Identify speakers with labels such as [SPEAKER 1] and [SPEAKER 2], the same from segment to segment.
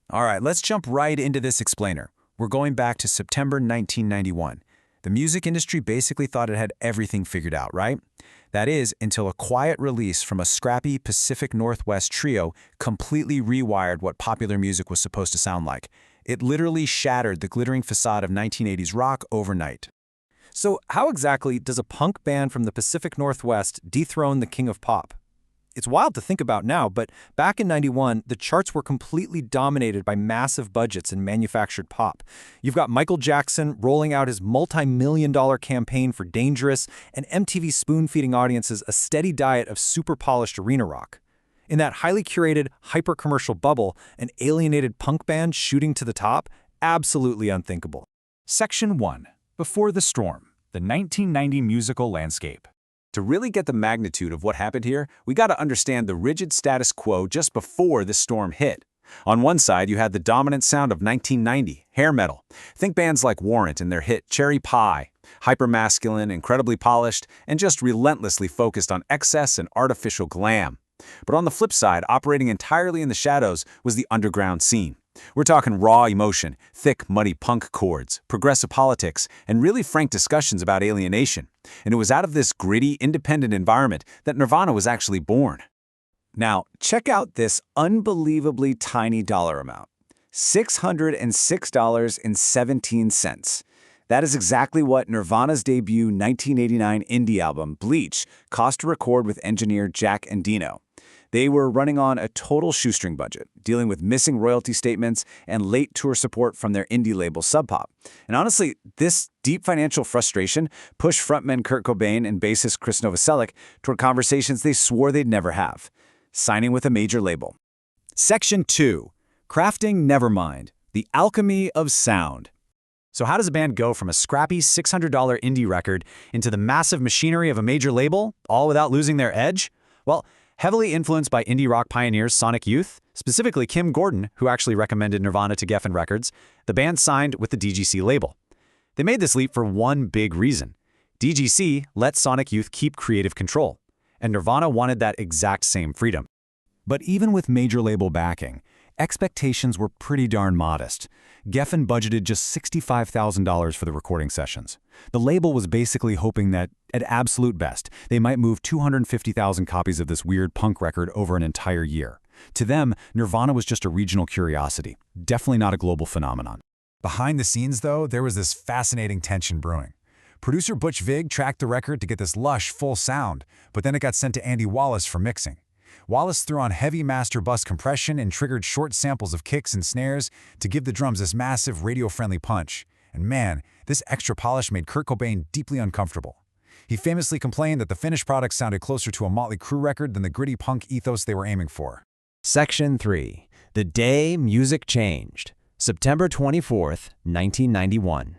[SPEAKER 1] All right, let's jump right into this explainer. We're going back to September 1991. The music industry basically thought it had everything figured out, right? That is, until a quiet release from a scrappy Pacific Northwest trio completely rewired what popular music was supposed to sound like. It literally shattered the glittering facade of 1980s rock overnight.
[SPEAKER 2] So how exactly does a punk band from the Pacific Northwest dethrone the king of pop? It's wild to think about now, but back in '91, the charts were completely dominated by massive budgets and manufactured pop. You've got Michael Jackson rolling out his multi-million-dollar campaign for Dangerous, and MTV spoon-feeding audiences a steady diet of super-polished arena rock. In that highly curated, hyper-commercial bubble, an alienated punk band shooting to the top? Absolutely unthinkable.
[SPEAKER 3] Section 1. Before the Storm, the 1990 musical landscape.
[SPEAKER 1] To really get the magnitude of what happened here, we got to understand the rigid status quo just before the storm hit. On one side, you had the dominant sound of 1990, hair metal. Think bands like Warrant and their hit Cherry Pie. Hyper-masculine, incredibly polished, and just relentlessly focused on excess and artificial glam. But on the flip side, operating entirely in the shadows was the underground scene. We're talking raw emotion, thick, muddy punk chords, progressive politics, and really frank discussions about alienation. And it was out of this gritty, independent environment that Nirvana was actually born. Now, check out this unbelievably tiny dollar amount. $606.17. That is exactly what Nirvana's debut 1989 indie album, Bleach, cost to record with engineer Jack Endino. They were running on a total shoestring budget, dealing with missing royalty statements and late tour support from their indie label Sub Pop. And honestly, this deep financial frustration pushed frontman Kurt Cobain and bassist Chris Novoselic toward conversations they swore they'd never have: signing with a major label.
[SPEAKER 2] Section 2. Crafting Nevermind, the alchemy of sound. So how does a band go from a scrappy $600 indie record into the massive machinery of a major label, all without losing their edge? Well, heavily influenced by indie rock pioneers Sonic Youth, specifically Kim Gordon, who actually recommended Nirvana to Geffen Records, the band signed with the DGC label. They made this leap for one big reason. DGC let Sonic Youth keep creative control, and Nirvana wanted that exact same freedom.
[SPEAKER 3] But even with major label backing, expectations were pretty darn modest. Geffen budgeted just $65,000 for the recording sessions. The label was basically hoping that, at absolute best, they might move 250,000 copies of this weird punk record over an entire year. To them, Nirvana was just a regional curiosity, definitely not a global phenomenon. Behind the scenes, though, there was this fascinating tension brewing. Producer Butch Vig tracked the record to get this lush, full sound, but then it got sent to Andy Wallace for mixing. Wallace threw on heavy master bus compression and triggered short samples of kicks and snares to give the drums this massive radio-friendly punch. And man, this extra polish made Kurt Cobain deeply uncomfortable. He famously complained that the finished product sounded closer to a Motley Crue record than the gritty punk ethos they were aiming for.
[SPEAKER 4] Section 3. The Day Music Changed. September 24th, 1991.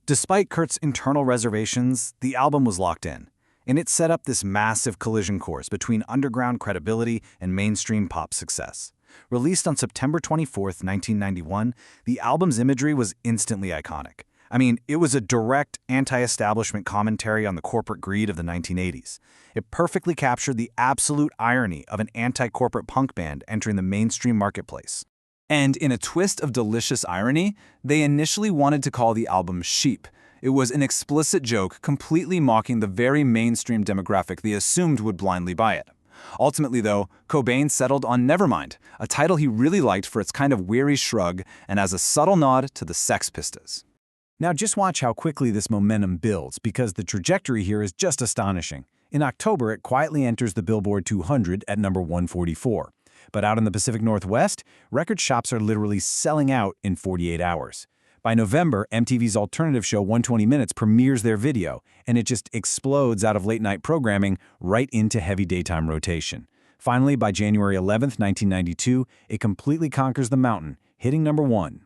[SPEAKER 1] Despite Kurt's internal reservations, the album was locked in. And it set up this massive collision course between underground credibility and mainstream pop success. Released on September 24, 1991, the album's imagery was instantly iconic. I mean, it was a direct anti-establishment commentary on the corporate greed of the 1980s. It perfectly captured the absolute irony of an anti-corporate punk band entering the mainstream marketplace. And in a twist of delicious irony, they initially wanted to call the album Sheep. It was an explicit joke completely mocking the very mainstream demographic they assumed would blindly buy it. Ultimately, though, Cobain settled on Nevermind, a title he really liked for its kind of weary shrug and as a subtle nod to the Sex Pistols.
[SPEAKER 3] Now just watch how quickly this momentum builds, because the trajectory here is just astonishing. In October, it quietly enters the Billboard 200 at number 144. But out in the Pacific Northwest, record shops are literally selling out in 48 hours. By November, MTV's alternative show 120 Minutes premieres their video, and it just explodes out of late-night programming right into heavy daytime rotation. Finally, by January 11, 1992, it completely conquers the mountain, hitting number 1.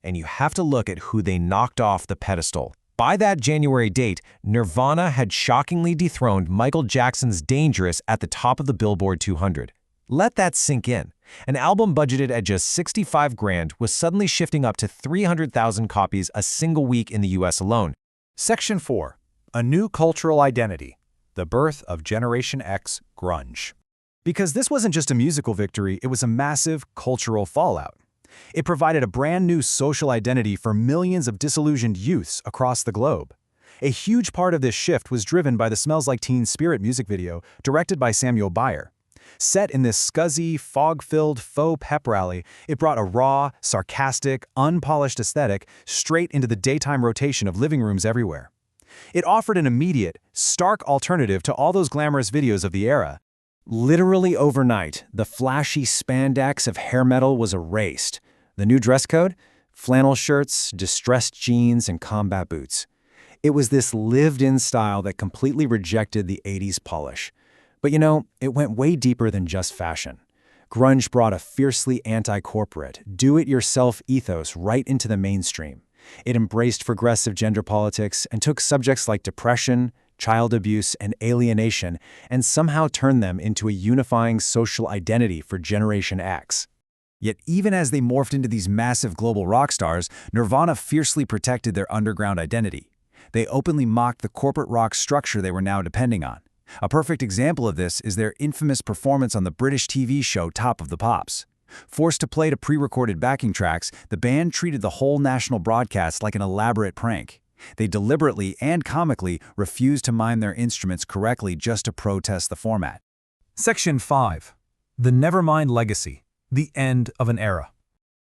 [SPEAKER 4] And you have to look at who they knocked off the pedestal. By that January date, Nirvana had shockingly dethroned Michael Jackson's Dangerous at the top of the Billboard 200. Let that sink in. An album budgeted at just $65,000 was suddenly shifting up to 300,000 copies a single week in the US alone.
[SPEAKER 3] Section 4. A New Cultural Identity. The Birth of Generation X Grunge. Because this wasn't just a musical victory, it was a massive cultural fallout.
[SPEAKER 2] It provided a brand new social identity for millions of disillusioned youths across the globe. A huge part of this shift was driven by the Smells Like Teen Spirit music video, directed by Samuel Bayer. Set in this scuzzy, fog-filled faux pep rally, it brought a raw, sarcastic, unpolished aesthetic straight into the daytime rotation of living rooms everywhere. It offered an immediate, stark alternative to all those glamorous videos of the era. Literally overnight, the flashy spandex of hair metal was erased. The new dress code? Flannel shirts, distressed jeans, and combat boots. It was this lived-in style that completely rejected the 80s polish. But you know, it went way deeper than just fashion. Grunge brought a fiercely anti-corporate, do-it-yourself ethos right into the mainstream. It embraced progressive gender politics and took subjects like depression, child abuse, and alienation and somehow turned them into a unifying social identity for Generation X. Yet even as they morphed into these massive global rock stars, Nirvana fiercely protected their underground identity. They openly mocked the corporate rock structure they were now depending on. A perfect example of this is their infamous performance on the British TV show Top of the Pops. Forced to play to pre-recorded backing tracks, the band treated the whole national broadcast like an elaborate prank. They deliberately and comically refused to mime their instruments correctly just to protest the format.
[SPEAKER 3] Section 5. The Nevermind Legacy. The End of an Era.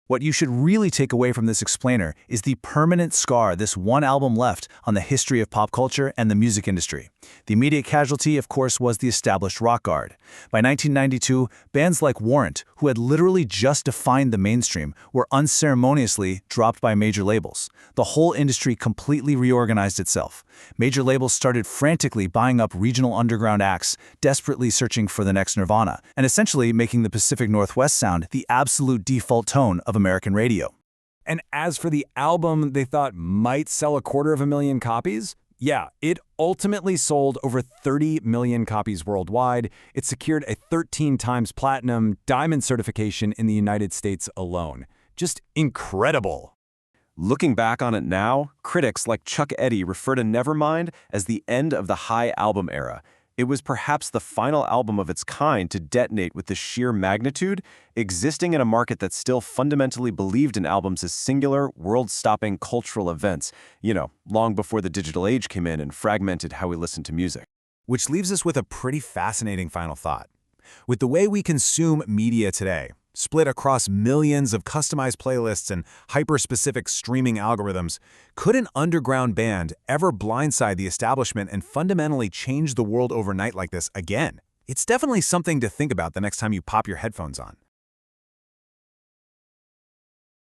[SPEAKER 1] What you should really take away from this explainer is the permanent scar this one album left on the history of pop culture and the music industry. The immediate casualty, of course, was the established rock guard. By 1992, bands like Warrant, who had literally just defined the mainstream, were unceremoniously dropped by major labels. The whole industry completely reorganized itself. Major labels started frantically buying up regional underground acts, desperately searching for the next Nirvana, and essentially making the Pacific Northwest sound the absolute default tone of American radio.
[SPEAKER 3] And as for the album they thought might sell 250,000 copies, yeah, it ultimately sold over 30 million copies worldwide. It secured a 13 times platinum diamond certification in the United States alone. Just incredible.
[SPEAKER 4] Looking back on it now, critics like Chuck Eddy refer to Nevermind as the end of the high album era. It was perhaps the final album of its kind to detonate with the sheer magnitude, existing in a market that still fundamentally believed in albums as singular, world-stopping cultural events, long before the digital age came in and fragmented how we listen to music.
[SPEAKER 2] Which leaves us with a pretty fascinating final thought. With the way we consume media today, split across millions of customized playlists and hyper-specific streaming algorithms, could an underground band ever blindside the establishment and fundamentally change the world overnight like this again? It's definitely something to think about the next time you pop your headphones on.